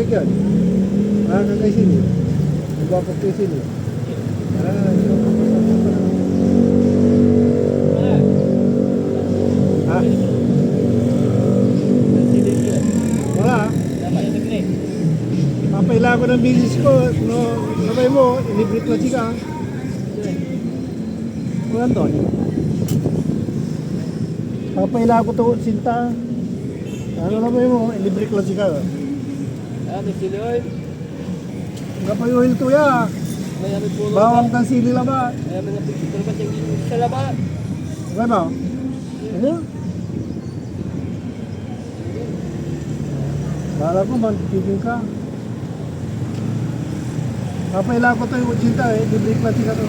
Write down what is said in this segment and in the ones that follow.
kay John. Kay sini. Magwapag kay sini. Ha? Wala. Papaila ko ng business ko. No, sabay mo, ilibrit na chika. Wala doon. Papaila ko to sinta. Ano sabay mo, ilibrit na chika. May sili oil. Kapag oil to ya. May ano po. Bawang tan sili laba. May mga picture ba yung sa laba? Ano? Ano? Bala ko man, tigil ka. Papaila ko to yung 80 eh, librik na tika to.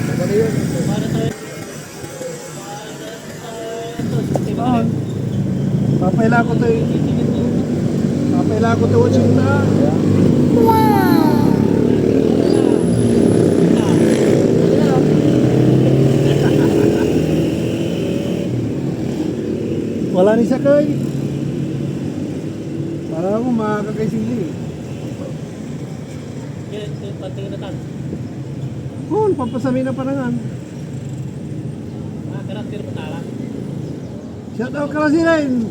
Ano yun? Para tayo. Papaila ko to yung... Papaila ko to 80. Wala ni sakay. Para mo makakagay sili. Yan, patingin na tan. Kung papasami na panangan. Karakter mo tala. Shout out ka lang sila yun.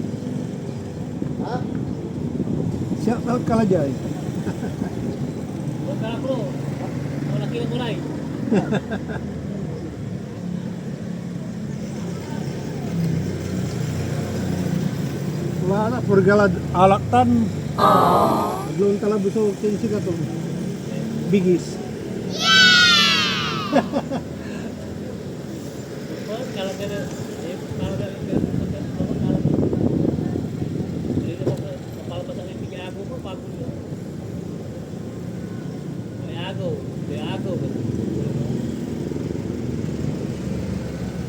Ha? Shout out ka lang dyan. Huwag ka na bro. Wala kilo kulay. Wala na, purgalad alaktan. Doon ka lang buso, kinsi ka to. Bigis. Oh, kalau kena kalau jadi kepala pasang ini tiga aku kok paku ya. Aku.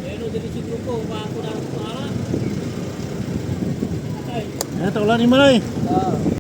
Ini jadi cikgu kok aku dah salah. Ito, wala ni Malay.